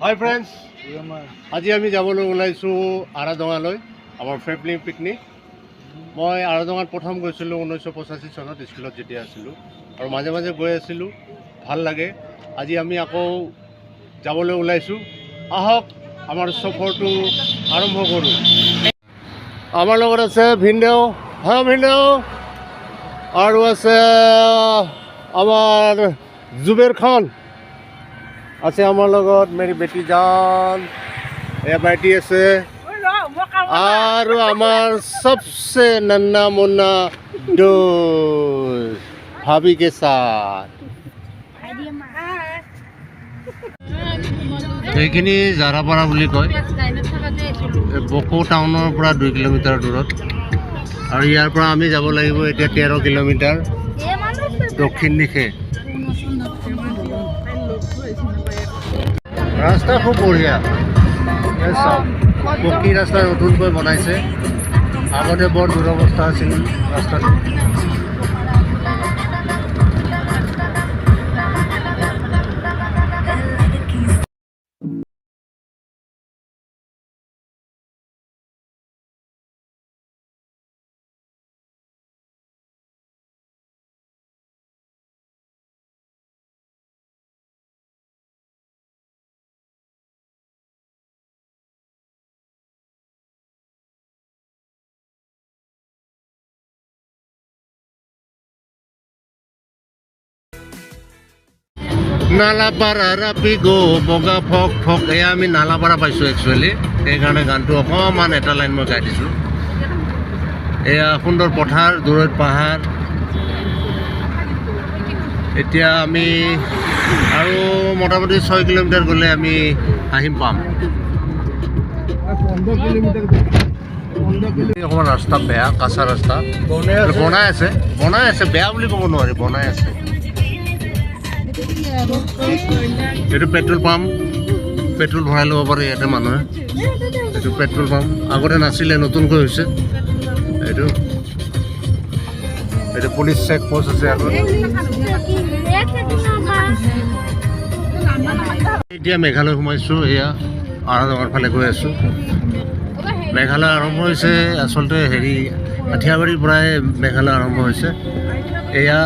Hi friends, আজি আমি যাবলৈ ওলাইছো আৰাডঙালৈ আমাৰ ফেমিলি পিকনিক। মই আৰাডঙাত প্ৰথম গৈছিলোঁ 1985 চনত স্কুলত যেতিয়া আছিলোঁ আৰু মাজে মাজে গৈ আছিলোঁ, ভাল লাগে। আজি আমি আকৌ যাবলৈ ওলাইছোঁ, আহক আমাৰ সফৰটো আৰম্ভ কৰোঁ। আমাৰ লগত আছে ভিনদেউ, হয় ভিনদেউ, আৰু আছে আমাৰ জুবেৰ খান, আছে আমাৰ লগত মেৰি বেটি জান, এয়া বেটি আছে, আৰু আমাৰ সবসে নন্না মুন্না दोस्त भाभी के साथ। এইখিনি জাৰাপাৰা বুলি কয়, বকো টাউনৰ পৰা 2 কিলোমিটাৰ দূৰত, আৰু ইয়াৰ পৰা আমি যাব লাগিব এতিয়া 13 কিলোমিটাৰ দক্ষিণ দিশে। ৰাস্তা খুব বঢ়িয়া, পকী ৰাস্তা নতুনকৈ বনাইছে, আগতে বৰ দুৰৱস্থা আছিল ৰাস্তাটো। নালাপাৰা ৰাপিগো বগা ফক ফক, এয়া আমি নালাপাৰা পাইছোঁ একচুৱেলি, সেইকাৰণে গানটো অকণমান এটা লাইন মই গাই দিছোঁ। এয়া সুন্দৰ পথাৰ, দূৰত পাহাৰ। এতিয়া আমি আৰু মোটামুটি 6 কিলোমিটাৰ গ'লে আমি আহিম পাম। অকণমান ৰাস্তা বেয়া, কাঁচা ৰাস্তা, বনাই আছে, বেয়া বুলি ক'ব নোৱাৰি, বনাই আছে। এইটো পেট্ৰল পাম্প, পেট্ৰল ভৰাই ল'ব পাৰে ইয়াতে মানুহে। এইটো পেট্ৰল পাম্প আগতে নাছিলে, নতুনকৈ হৈছে। এইটো পুলিচ চেক পোষ্ট আছে আগত। এতিয়া মেঘালয় সোমাইছোঁ, এয়া আৰাডঙাৰ ফালে গৈ আছোঁ। মেঘালয় আৰম্ভ হৈছে আচলতে আঠিয়াবাৰীৰ পৰাই মেঘালয় আৰম্ভ হৈছে। এয়া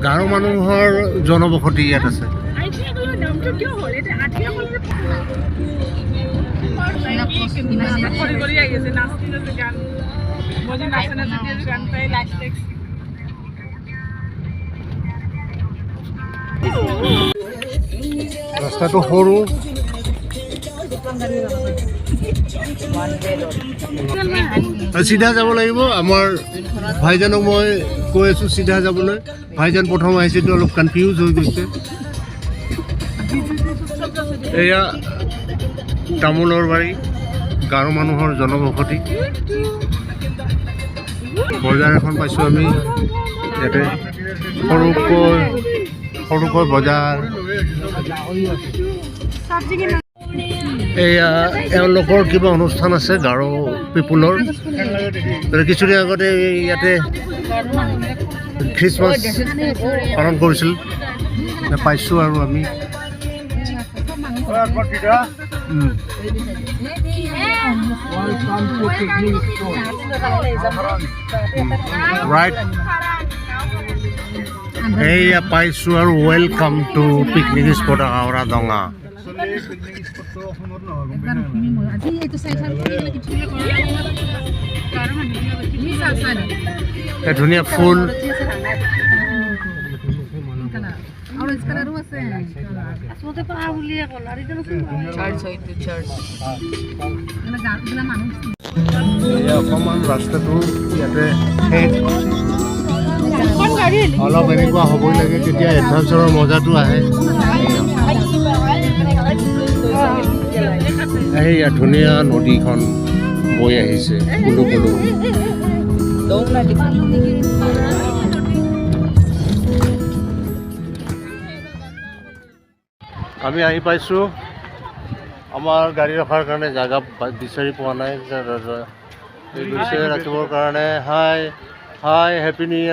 গাৰো মানুহৰ জনবসতি ইয়াত আছে। ৰাস্তাটো সৰু, চিধা যাব লাগিব। আমাৰ ভাইজানক মই কৈ আছোঁ চিধা যাবলৈ, ভাইজান প্ৰথম আহিছেতো অলপ কনফিউজ হৈ গৈছে। এয়া তামোলৰ বাৰী, গাৰো মানুহৰ জনবসতি। বজাৰ এখন পাইছোঁ আমি ইয়াতে, সৰুকৈ বজাৰ। এয়া এওঁলোকৰ কিবা অনুষ্ঠান আছে গাৰো পিপুলৰ। কিছুদিন আগতে ইয়াতে খ্ৰীষ্টমাছ পালন কৰিছিল, পাইছোঁ আৰু আমি। ৰাইট, এয়া পাইছোঁ আৰু ৱেলকাম টু পিকনিক স্পট আৰাডঙা। ধুনীয়া ফুল, অকণমান ৰাস্তাটো ইয়াতে অলপ এনেকুৱা হ'বই লাগে, তেতিয়া এডভেঞ্চাৰৰ মজাটো আহে। এয়া ধুনীয়া নদীখন বৈ আহিছে, কুলু কুলু। আমি আহি পাইছোঁ আমাৰ গাড়ী ৰখাৰ কাৰণে জাগা বিচাৰি পোৱা নাই এই গৈছে ৰাখিবৰ কাৰণে হাই হাই হেপী নিউ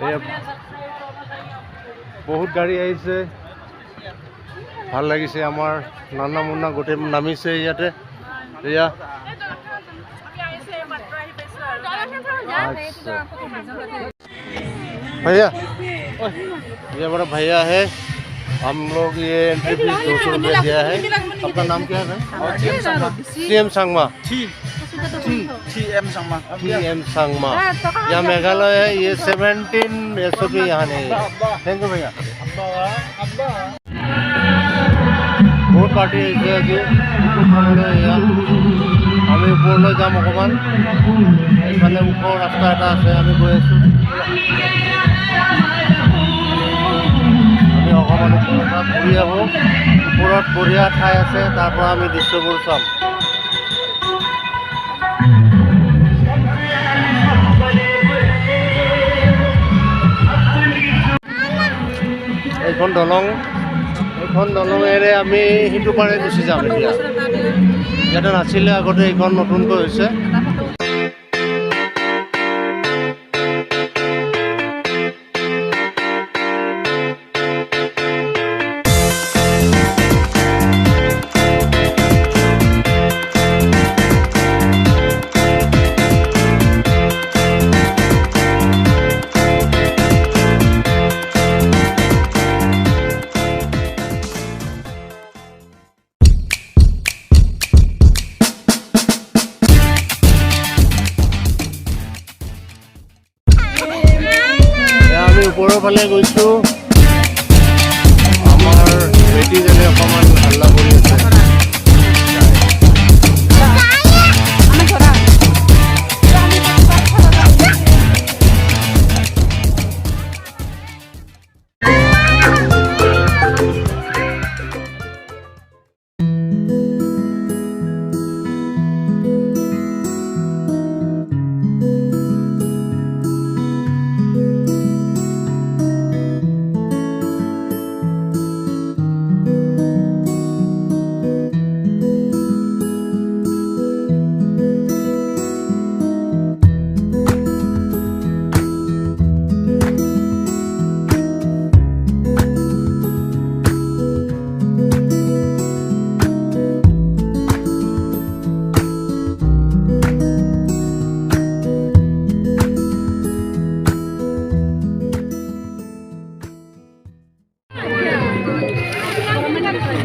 ইয়াৰ বহুত গাড়ী আহিছে ভাল লাগিছে আমাৰ নানা মুন্না গোটেই নামিছে ইয়াতে এয়া भैया ये बड़ा भैया है हम लोग ये एंट्री फीस 200 रुपये दिया है आपका नाम क्या है CM संगमा TM संगमा यहाँ मेघालय है ये 17 SOP यहाँ नहीं है थैंक यू भैया बहुत पार्टी है जी আমি ওপৰলৈ যাম অকণমান এইফালে ওপৰ ৰাস্তা এটা আছে আমি গৈ আছোঁ আমি অকণমান ওপৰৰ পৰা ঘূৰি আহোঁ ওপৰত বঢ়িয়া ঠাই আছে তাৰ পৰা আমি দৃশ্যবোৰ চাম এইখন দলঙেৰে আমি সিটো পাৰে গুচি যাম এতিয়া ইয়াতে নাছিলে আগতে এইখন নতুনকৈ হৈছে ওপৰৰ ফালে গৈছোঁ আমাৰ বেটীজনে অকণমান হাল্লা কৰি আছে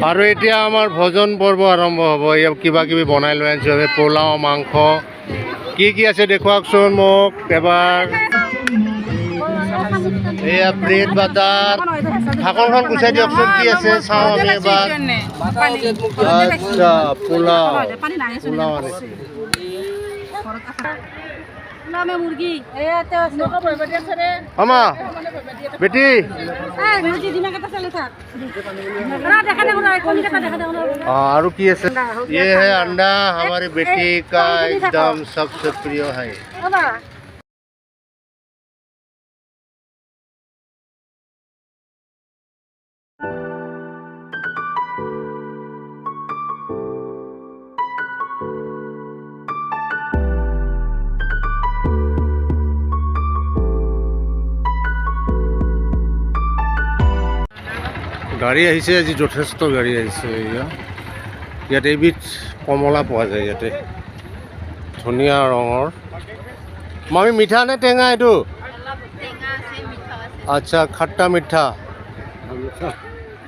আৰু এতিয়া আমাৰ ভোজন পৰ্ব আৰম্ভ হ'ব ইয়াত কিবা কিবি বনাই লৈ আনিছোঁ পোলাও মাংস কি আছে দেখুৱাকচোন মোক এবাৰ এয়া ব্ৰেড বাটাৰ ঢাকনখন গুচাই দিয়কচোন কি আছে চাওঁ আমি এবাৰ আচ্ছা পোলাও আনিছে আমা बेटी और की है ये है अंडा हमारी बेटी का एकदम सबसे प्रिय है গাড়ী আহিছে আজি যথেষ্ট গাড়ী আহিছে ইয়াত এবিধ কমলা পোৱা যায় ইয়াতে ধুনীয়া ৰঙৰ মামি মিঠা নে টেঙা এইটো अच्छा खट्टा मीठा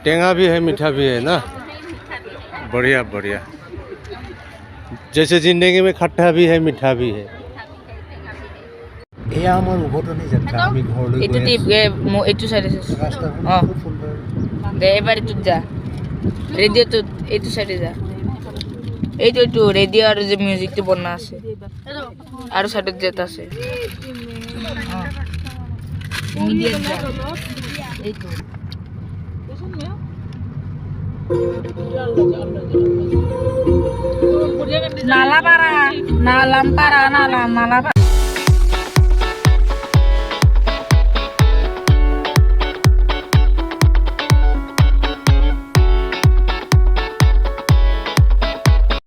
टेंगा भी है मीठा भी है ना बढ़िया बढ़िया जैसे जिंदगी में खट्टा भी है मीठा भी है এয়া আমাৰ উভতনি যাত্ৰা আমি ঘৰলৈ গৈ আছো এইটো সাইডে আছে দে এবারে তুই যা রেডিও তো এইটো সাইডে যা এইটো রেডিও আর যে মিউজিকটো বনা আছে আর সাইডে যেটা আছে মিডিয়াম যা এইটো নালা পারা নালাম পারা নালা